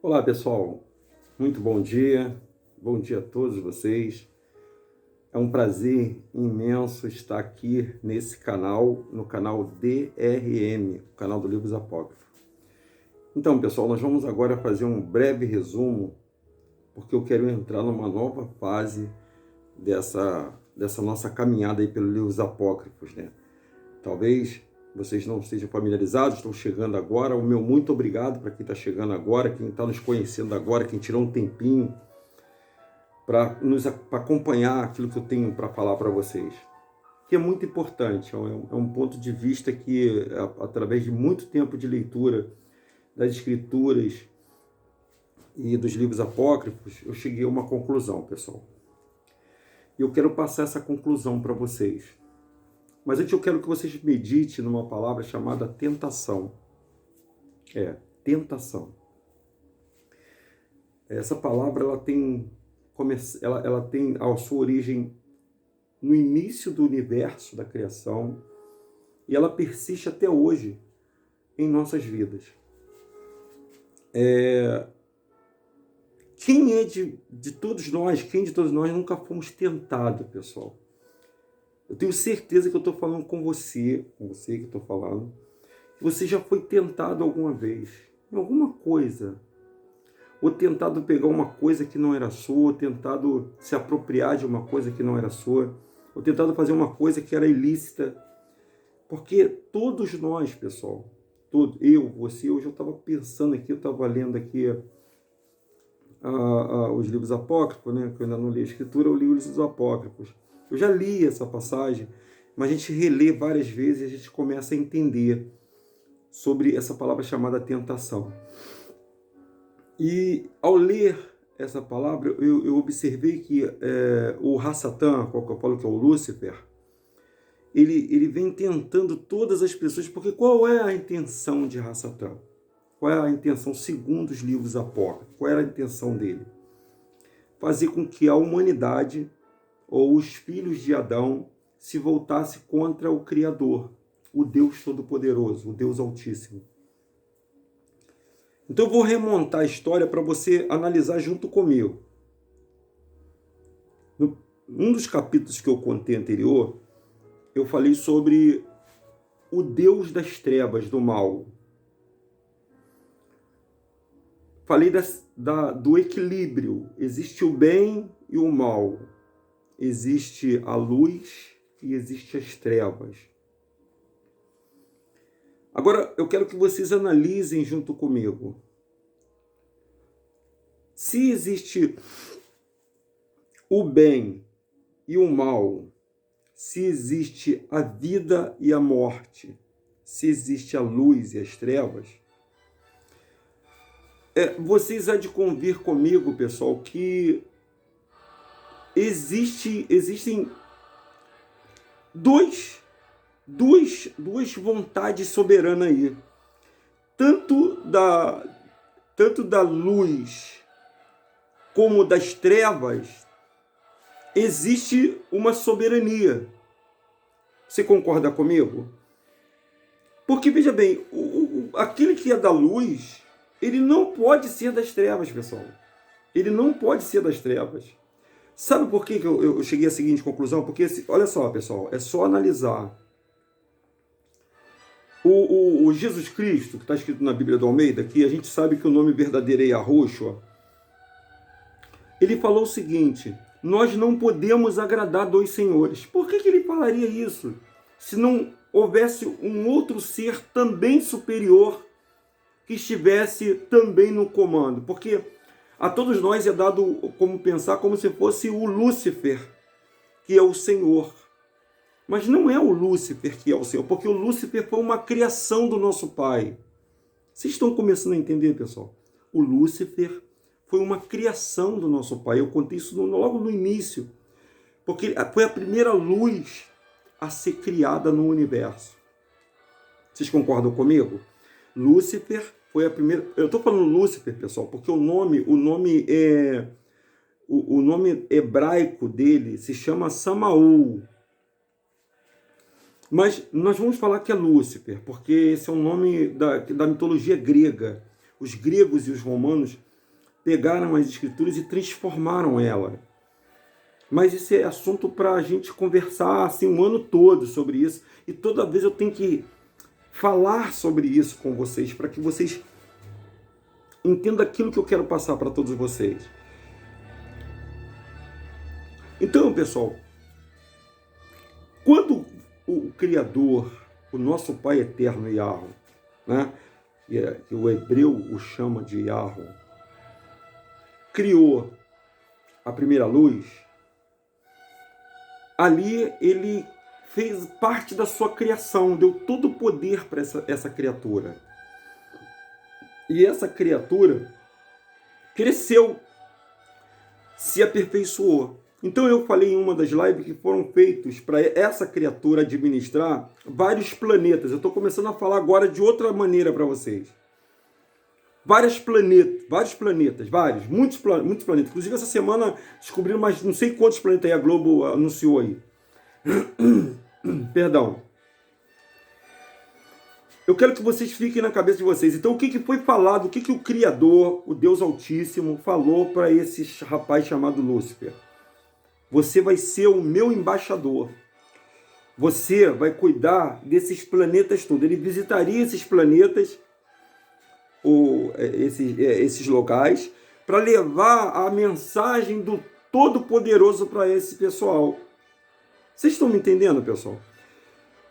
Olá pessoal, muito bom dia a todos vocês. É um prazer imenso estar aqui nesse canal, no canal DRM, o canal do Livros Apócrifos. Então pessoal, nós vamos agora fazer um breve resumo, porque eu quero entrar numa nova fase dessa nossa caminhada aí pelos Livros Apócrifos, né? Talvez vocês não estejam familiarizados, estão chegando agora. O meu muito obrigado para quem está chegando agora, quem está nos conhecendo agora, quem tirou um tempinho para acompanhar aquilo que eu tenho para falar para vocês. Que é muito importante, é um ponto de vista que, através de muito tempo de leitura das escrituras e dos livros apócrifos, eu cheguei a uma conclusão, pessoal. E eu quero passar essa conclusão para vocês. Mas antes eu quero que vocês meditem numa palavra chamada tentação. Tentação. Essa palavra ela tem a sua origem no início do universo, da criação, e ela persiste até hoje em nossas vidas. Quem de todos nós nunca fomos tentados, pessoal? Eu tenho certeza que eu estou falando com você que estou falando, que você já foi tentado alguma vez, em alguma coisa, ou tentado pegar uma coisa que não era sua, ou tentado se apropriar de uma coisa que não era sua, ou tentado fazer uma coisa que era ilícita, porque todos nós, pessoal, você, hoje eu estava pensando aqui, eu estava lendo aqui os livros apócrifos, né, que eu ainda não li a escritura, eu li os livros apócrifos. Eu já li essa passagem, mas a gente relê várias vezes e a gente começa a entender sobre essa palavra chamada tentação. E ao ler essa palavra, eu observei que o Hassatã, qual que eu falo que é o Lúcifer, ele vem tentando todas as pessoas, porque qual é a intenção de Hassatã? Qual é a intenção segundo os livros apócrifos? Qual era a intenção dele? Fazer com que a humanidade ou os filhos de Adão se voltasse contra o Criador, o Deus Todo-Poderoso, o Deus Altíssimo. Então eu vou remontar a história para você analisar junto comigo. Num dos capítulos que eu contei anterior, eu falei sobre o Deus das trevas, do mal. Falei do equilíbrio. Existe o bem e o mal. Existe a luz e existe as trevas. Agora, eu quero que vocês analisem junto comigo. Se existe o bem e o mal, se existe a vida e a morte, se existe a luz e as trevas, vocês há de convir comigo, pessoal, que existem duas vontades soberanas aí. Tanto da luz como das trevas, existe uma soberania. Você concorda comigo? Porque, veja bem, aquele que é da luz, ele não pode ser das trevas, pessoal. Ele não pode ser das trevas. Sabe por que eu cheguei à seguinte conclusão? Porque, olha só, pessoal, é só analisar. O Jesus Cristo, que está escrito na Bíblia do Almeida, que a gente sabe que o nome verdadeiro é Yahushua, ele falou o seguinte: nós não podemos agradar dois senhores. Por que ele falaria isso? Se não houvesse um outro ser também superior que estivesse também no comando. Porque a todos nós é dado como pensar como se fosse o Lúcifer, que é o Senhor. Mas não é o Lúcifer que é o Senhor, porque o Lúcifer foi uma criação do nosso Pai. Vocês estão começando a entender, pessoal? O Lúcifer foi uma criação do nosso Pai. Eu contei isso logo no início, porque foi a primeira luz a ser criada no universo. Vocês concordam comigo? Lúcifer foi a primeira... Eu estou falando Lúcifer, pessoal, porque o nome hebraico dele se chama Samaú. Mas nós vamos falar que é Lúcifer, porque esse é um nome da mitologia grega. Os gregos e os romanos pegaram as Escrituras e transformaram ela. Mas isso é assunto para a gente conversar assim, um ano todo sobre isso. E toda vez eu tenho que falar sobre isso com vocês, para que vocês entendam aquilo que eu quero passar para todos vocês. Então, pessoal, quando o Criador, o nosso Pai Eterno, Yahweh, né, que o hebreu o chama de Yahweh, criou a primeira luz, ali ele fez parte da sua criação, deu todo o poder para essa criatura. E essa criatura cresceu, se aperfeiçoou. Então eu falei em uma das lives que foram feitos para essa criatura administrar vários planetas. Eu estou começando a falar agora de outra maneira para vocês. Vários planetas, muitos planetas. Inclusive essa semana descobriram mais não sei quantos planetas aí a Globo anunciou aí. Perdão. Eu quero que vocês fiquem na cabeça de vocês. Então, o que foi falado, o que o Criador, o Deus Altíssimo, falou para esse rapaz chamado Lúcifer? Você vai ser o meu embaixador. Você vai cuidar desses planetas todos. Ele visitaria esses planetas, esses locais, para levar a mensagem do Todo-Poderoso para esse pessoal. Vocês estão me entendendo, pessoal?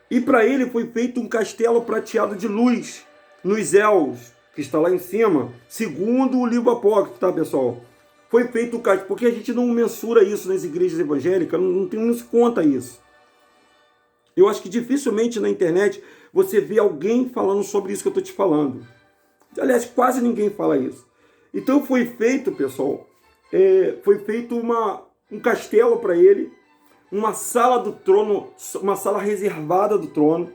E para ele foi feito um castelo prateado de luz nos céus, que está lá em cima, segundo o livro apócrifo, tá, pessoal? Foi feito o castelo, porque a gente não mensura isso nas igrejas evangélicas, não se conta isso. Eu acho que dificilmente na internet você vê alguém falando sobre isso que eu estou te falando. Aliás, quase ninguém fala isso. Então foi feito, pessoal, foi feito um castelo para ele, uma sala do trono, uma sala reservada do trono,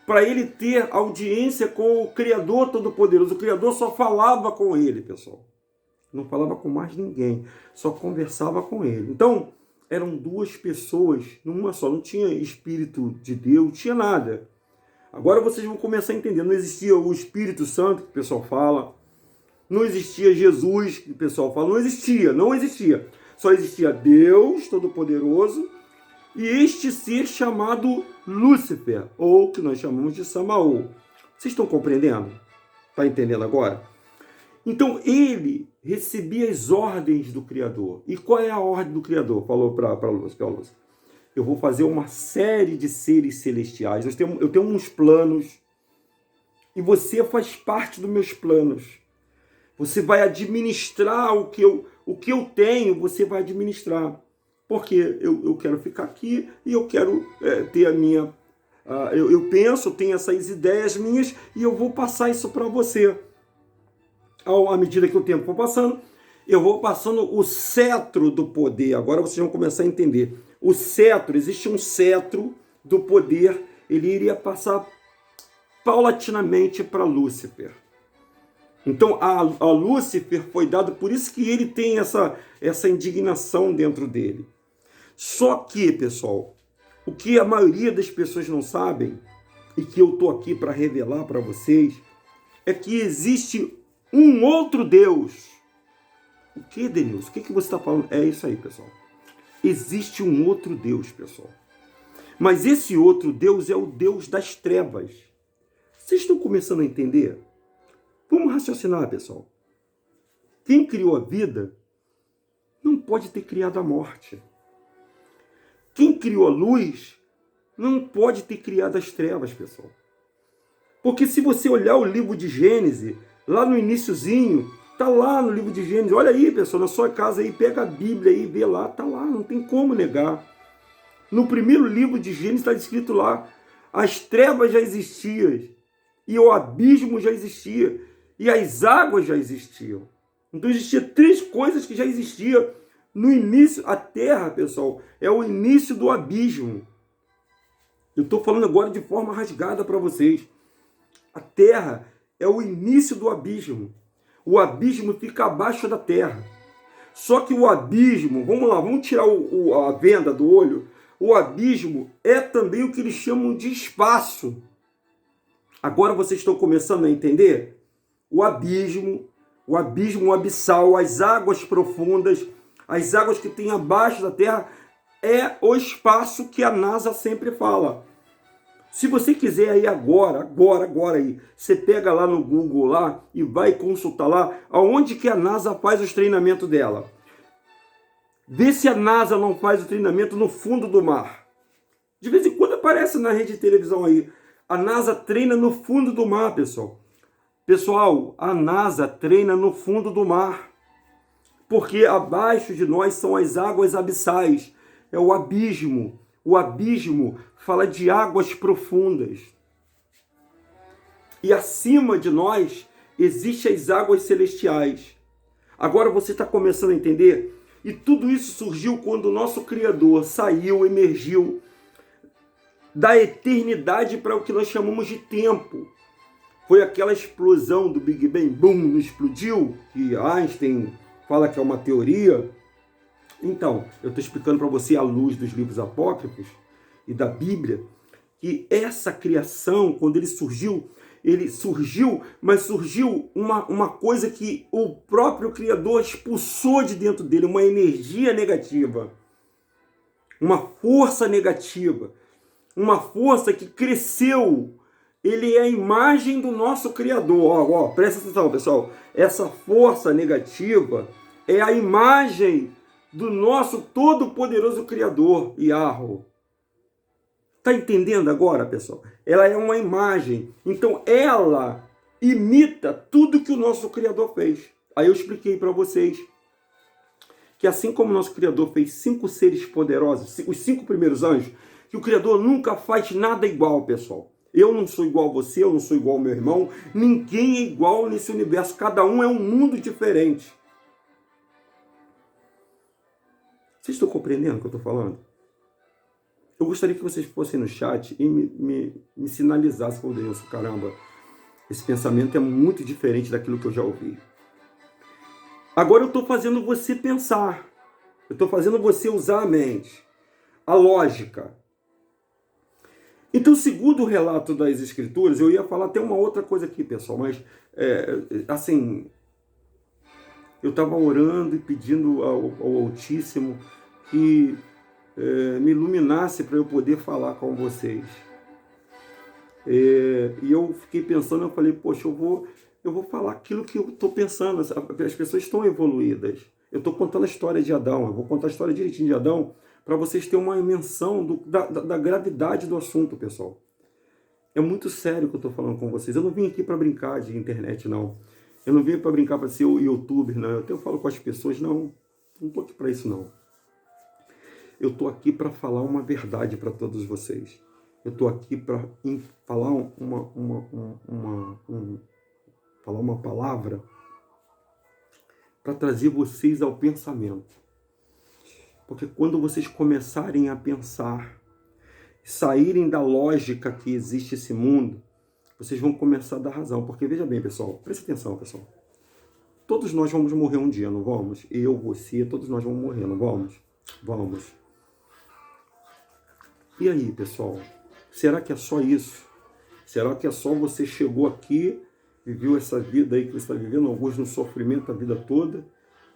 para ele ter audiência com o Criador Todo-Poderoso. O Criador só falava com ele, pessoal. Não falava com mais ninguém, só conversava com ele. Então, eram duas pessoas numa só, não tinha Espírito de Deus, não tinha nada. Agora vocês vão começar a entender, não existia o Espírito Santo, que o pessoal fala, não existia Jesus, que o pessoal fala, não existia. Só existia Deus Todo-Poderoso, e este ser chamado Lúcifer, ou que nós chamamos de Samael. Vocês estão compreendendo? Está entendendo agora? Então ele recebia as ordens do Criador. E qual é a ordem do Criador? Falou para Lúcifer. Eu vou fazer uma série de seres celestiais. Eu tenho uns planos e você faz parte dos meus planos. Você vai administrar o que eu tenho, você vai administrar. Porque eu quero ficar aqui e eu quero ter a minha... eu penso, tenho essas ideias minhas e eu vou passar isso para você. À medida que o tempo for passando, eu vou passando o cetro do poder. Agora vocês vão começar a entender. O cetro, existe um cetro do poder, ele iria passar paulatinamente para Lúcifer. Então, a Lúcifer foi dado, por isso que ele tem essa indignação dentro dele. Só que, pessoal, o que a maioria das pessoas não sabem, e que eu estou aqui para revelar para vocês, é que existe um outro Deus. O que, Denilson? O que você está falando? É isso aí, pessoal. Existe um outro Deus, pessoal. Mas esse outro Deus é o Deus das trevas. Vocês estão começando a entender? Vamos raciocinar, pessoal. Quem criou a vida não pode ter criado a morte. Quem criou a luz não pode ter criado as trevas, pessoal. Porque se você olhar o livro de Gênesis, lá no iniciozinho, tá lá no livro de Gênesis. Olha aí, pessoal, na sua casa aí, pega a Bíblia aí, vê lá, tá lá, não tem como negar. No primeiro livro de Gênesis está escrito lá, as trevas já existiam, e o abismo já existia, e as águas já existiam. Então existia três coisas que já existiam no início. A terra, pessoal, é o início do abismo. Eu estou falando agora de forma rasgada para vocês. A terra é o início do abismo. O abismo fica abaixo da terra. Só que o abismo, vamos lá, vamos tirar a venda do olho. O abismo é também o que eles chamam de espaço. Agora vocês estão começando a entender? O abismo, o abismo abissal, as águas profundas, as águas que tem abaixo da terra, é o espaço que a NASA sempre fala. Se você quiser aí agora aí, você pega lá no Google lá e vai consultar lá aonde que a NASA faz os treinamentos dela. Vê se a NASA não faz o treinamento no fundo do mar. De vez em quando aparece na rede de televisão aí. A NASA treina no fundo do mar, pessoal. Pessoal, a NASA treina no fundo do mar. Porque abaixo de nós são as águas abissais. É o abismo. O abismo fala de águas profundas. E acima de nós existem as águas celestiais. Agora você está começando a entender? E tudo isso surgiu quando o nosso Criador saiu, emergiu da eternidade para o que nós chamamos de tempo. Foi aquela explosão do Big Bang, boom, explodiu, que Einstein fala que é uma teoria. Então, eu estou explicando para você à luz dos livros apócrifos e da Bíblia, que essa criação, quando ele surgiu, mas surgiu uma coisa que o próprio Criador expulsou de dentro dele, uma energia negativa, uma força negativa, uma força que cresceu. Ele é a imagem do nosso Criador. Presta atenção, pessoal. Essa força negativa é a imagem do nosso todo-poderoso Criador, Yahweh. Está entendendo agora, pessoal? Ela é uma imagem. Então, ela imita tudo que o nosso Criador fez. Aí eu expliquei para vocês que assim como o nosso Criador fez 5 seres poderosos, os 5 primeiros anjos, que o Criador nunca faz nada igual, pessoal. Eu não sou igual a você, eu não sou igual ao meu irmão. Ninguém é igual nesse universo. Cada um é um mundo diferente. Vocês estão compreendendo o que eu estou falando? Eu gostaria que vocês fossem no chat e me sinalizassem, oh Deus, caramba, esse pensamento é muito diferente daquilo que eu já ouvi. Agora eu estou fazendo você pensar. Eu estou fazendo você usar a mente, a lógica. Então, segundo o relato das Escrituras, eu ia falar até uma outra coisa aqui, pessoal, mas, assim, eu estava orando e pedindo ao Altíssimo que me iluminasse para eu poder falar com vocês. E eu fiquei pensando, eu falei, poxa, eu vou falar aquilo que eu estou pensando. As pessoas estão evoluídas. Eu estou contando a história de Adão, eu vou contar a história direitinho de Adão, para vocês terem uma dimensão da gravidade do assunto, pessoal. É muito sério o que eu estou falando com vocês. Eu não vim aqui para brincar de internet, não. Eu não vim para brincar para ser youtuber, não. Eu falo com as pessoas, não. Não estou aqui para isso, não. Eu estou aqui para falar uma verdade para todos vocês. Eu estou aqui para falar falar uma palavra para trazer vocês ao pensamento. Porque quando vocês começarem a pensar, saírem da lógica que existe esse mundo, vocês vão começar a dar razão. Porque veja bem, pessoal, presta atenção, pessoal. Todos nós vamos morrer um dia, não vamos? Eu, você, todos nós vamos morrer, não vamos? Vamos. E aí, pessoal? Será que é só isso? Será que é só você chegou aqui, viveu essa vida aí que você está vivendo, alguns no sofrimento a vida toda,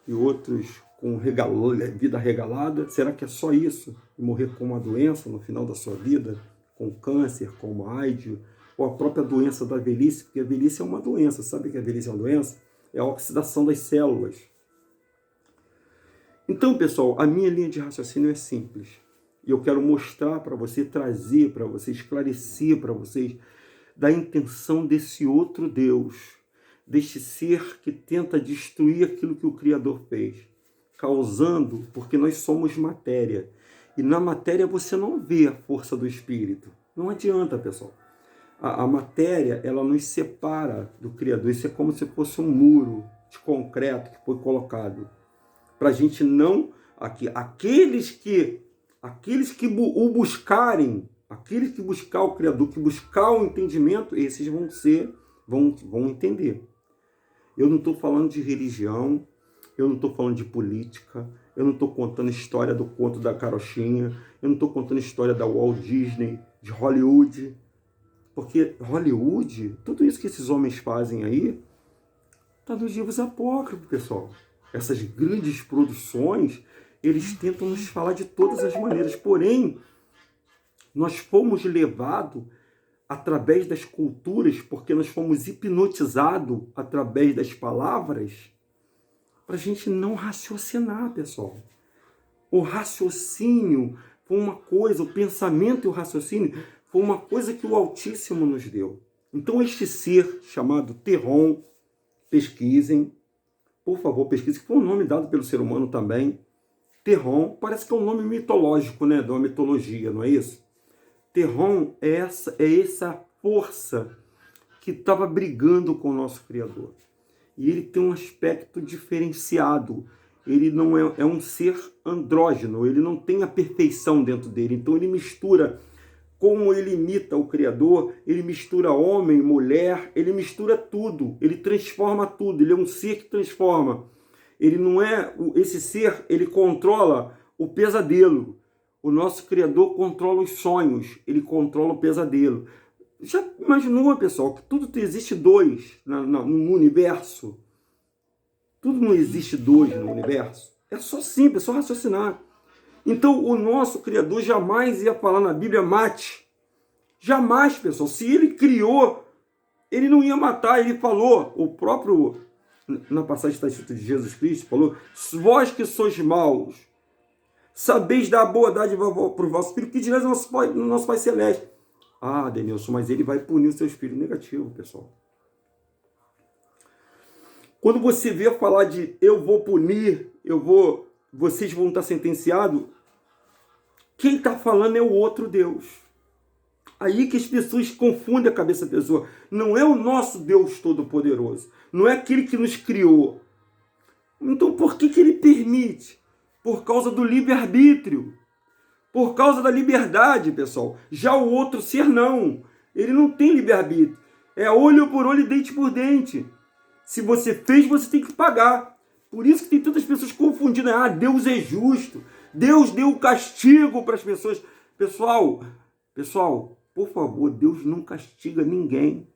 e outros com vida regalada? Será que é só isso? E morrer com uma doença no final da sua vida? Com câncer, com AIDS, ou a própria doença da velhice? Porque a velhice é uma doença. Sabe que a velhice é uma doença? É a oxidação das células. Então, pessoal, a minha linha de raciocínio é simples. E eu quero mostrar para você, trazer para você, esclarecer para vocês da intenção desse outro Deus, deste ser que tenta destruir aquilo que o Criador fez, causando, porque nós somos matéria. E na matéria você não vê a força do Espírito. Não adianta, pessoal. A matéria, ela nos separa do Criador. Isso é como se fosse um muro de concreto que foi colocado. Para a gente não... Aqueles que o buscarem, aqueles que buscar o Criador, que buscar o entendimento, esses vão entender. Eu não estou falando de religião, eu não estou falando de política, eu não estou contando a história do conto da carochinha, eu não estou contando a história da Walt Disney, de Hollywood. Porque Hollywood, tudo isso que esses homens fazem aí, Está nos livros apócrifos, pessoal. Essas grandes produções, eles tentam nos falar de todas as maneiras. Porém, nós fomos levados através das culturas, porque nós fomos hipnotizados através das palavras, para a gente não raciocinar, pessoal. O raciocínio foi uma coisa, o pensamento e o raciocínio foi uma coisa que o Altíssimo nos deu. Então, este ser chamado Terron, pesquisem, por favor, pesquisem, que foi um nome dado pelo ser humano também. Terron, parece que é um nome mitológico, né? De uma mitologia, não é isso? Terron é essa força que estava brigando com o nosso Criador. E ele tem um aspecto diferenciado. Ele não é um ser andrógeno, ele não tem a perfeição dentro dele. Então ele mistura, como ele imita o Criador, ele mistura homem, mulher, ele mistura tudo, ele transforma tudo, ele é um ser que transforma. Ele não é, esse ser, ele controla o pesadelo. O nosso Criador controla os sonhos, ele controla o pesadelo. Já imaginou, pessoal, que tudo existe dois no universo? Tudo não existe dois no universo. É só simples, é só raciocinar. Então, o nosso Criador jamais ia falar na Bíblia, mate. Jamais, pessoal. Se ele criou, ele não ia matar. Ele falou, o próprio, na passagem está escrito de Jesus Cristo, falou, vós que sois maus, sabeis dar boa dádiva para o vosso filho, que dirás no nosso Pai Celeste. Ah, Denilson, mas ele vai punir os seus filhos. Negativo, pessoal. Quando você vê falar de eu vou punir, vocês vão estar sentenciados, quem está falando é o outro Deus. Aí que as pessoas confundem a cabeça da pessoa. Não é o nosso Deus Todo-Poderoso. Não é aquele que nos criou. Então por que ele permite? Por causa do livre-arbítrio. Por causa da liberdade, pessoal. Já o outro ser não. Ele não tem livre-arbítrio. É olho por olho e dente por dente. Se você fez, você tem que pagar. Por isso que tem tantas pessoas confundidas. Ah, Deus é justo. Deus deu o castigo para as pessoas. Pessoal, por favor, Deus não castiga ninguém.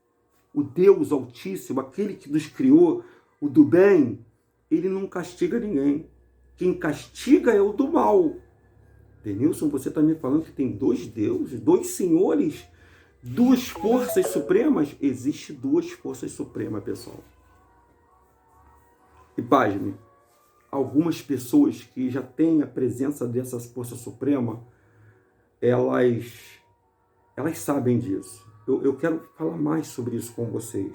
O Deus Altíssimo, aquele que nos criou, o do bem, ele não castiga ninguém. Quem castiga é o do mal. Denilson, você está me falando que tem dois deuses, dois senhores, duas forças supremas? Existem duas forças supremas, pessoal. E pasme, algumas pessoas que já têm a presença dessa força suprema, elas sabem disso. Eu quero falar mais sobre isso com vocês.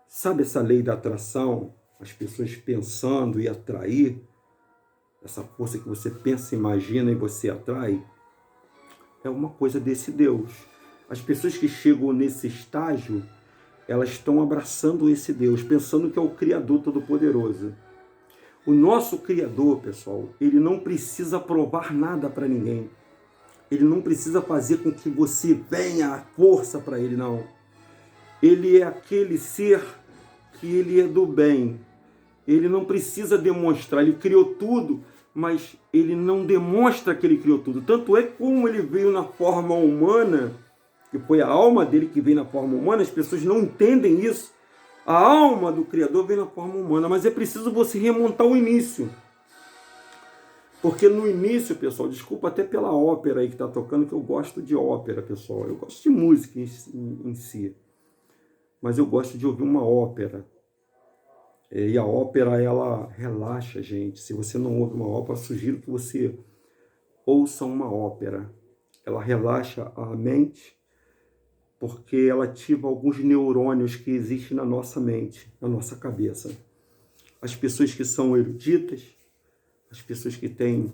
Sabe essa lei da atração? As pessoas pensando e atrair, essa força que você pensa, imagina e você atrai, é uma coisa desse Deus. As pessoas que chegam nesse estágio, elas estão abraçando esse Deus, pensando que é o Criador Todo-Poderoso. O nosso Criador, pessoal, ele não precisa provar nada para ninguém. Ele não precisa fazer com que você venha a força para ele, não. Ele é aquele ser que ele é do bem. Ele não precisa demonstrar, ele criou tudo, mas ele não demonstra que ele criou tudo. Tanto é como ele veio na forma humana, que foi a alma dele que veio na forma humana, as pessoas não entendem isso. A alma do Criador veio na forma humana, mas é preciso você remontar o início. Porque no início, pessoal, desculpa até pela ópera aí que está tocando, que eu gosto de ópera, pessoal. Eu gosto de música em si, mas eu gosto de ouvir uma ópera. E a ópera, ela relaxa, gente. Se você não ouve uma ópera, sugiro que você ouça uma ópera. Ela relaxa a mente, porque ela ativa alguns neurônios que existem na nossa mente, na nossa cabeça. As pessoas que são eruditas, as pessoas que têm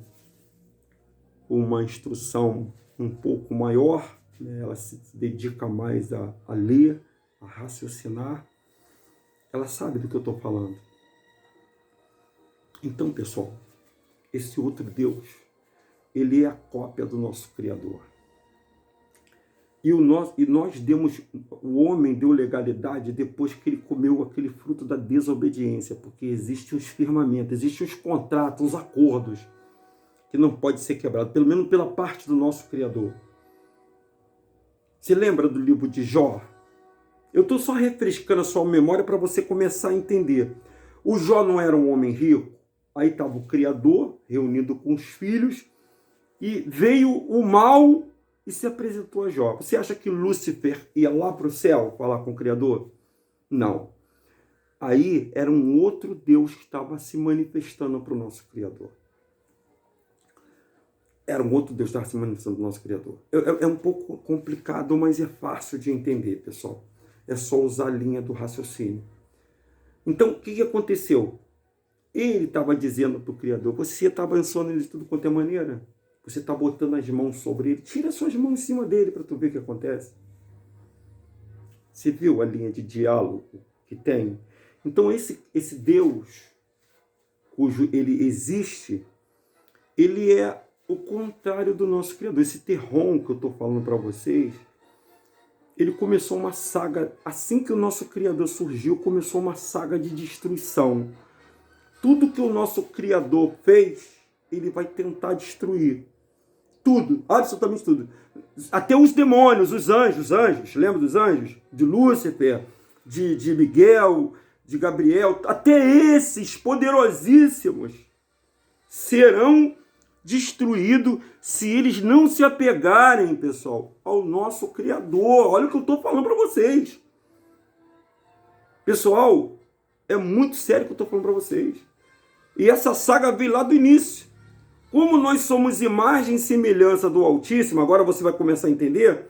uma instrução um pouco maior, né, ela se dedica mais a ler, a raciocinar, ela sabe do que eu estou falando. Então, pessoal, esse outro Deus, ele é a cópia do nosso Criador. E nós demos, o homem deu legalidade depois que ele comeu aquele fruto da desobediência, porque existem os firmamentos, existem os contratos, os acordos, que não pode ser quebrado, pelo menos pela parte do nosso Criador. Você lembra do livro de Jó? Eu estou só refrescando a sua memória para você começar a entender. O Jó não era um homem rico? Aí estava o Criador reunido com os filhos e veio o mal e se apresentou a Jó. Você acha que Lúcifer ia lá para o céu falar com o Criador? Não. Aí era um outro Deus que estava se manifestando para o nosso Criador. Era um outro Deus que estava se manifestando para o nosso Criador. É um pouco complicado, mas é fácil de entender, pessoal. É só usar a linha do raciocínio. Então, o que aconteceu? Ele estava dizendo para o Criador, você está abençoando ele de tudo quanto é maneira. Você está botando as mãos sobre ele. Tira suas mãos em cima dele para tu ver o que acontece. Você viu a linha de diálogo que tem? Então, esse Deus, cujo ele existe, ele é o contrário do nosso Criador. Esse Terron que eu estou falando para vocês, ele começou uma saga, assim que o nosso Criador surgiu, começou uma saga de destruição. Tudo que o nosso Criador fez, ele vai tentar destruir. Tudo, absolutamente tudo. Até os demônios, os anjos, lembra dos anjos? De Lúcifer, de Miguel, de Gabriel, até esses poderosíssimos serão destruídos se eles não se apegarem, pessoal, ao nosso Criador. Olha o que eu estou falando para vocês. Pessoal, é muito sério o que eu estou falando para vocês. E essa saga veio lá do início. Como nós somos imagem e semelhança do Altíssimo, agora você vai começar a entender,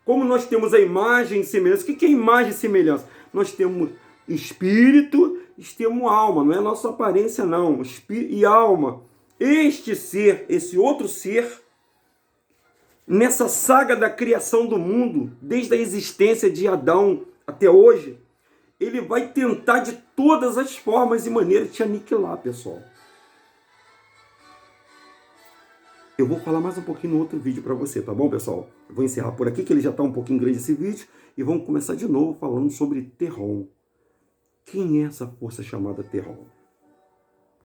como nós temos a imagem e semelhança. O que é imagem e semelhança? Nós temos espírito e temos alma, não é nossa aparência não, espírito e alma. Este ser, esse outro ser, nessa saga da criação do mundo, desde a existência de Adão até hoje, ele vai tentar de todas as formas e maneiras te aniquilar, pessoal. Eu vou falar mais um pouquinho no outro vídeo para você, tá bom, pessoal? Eu vou encerrar por aqui, que ele já está um pouquinho grande esse vídeo, e vamos começar de novo falando sobre Terron. Quem é essa força chamada Terron?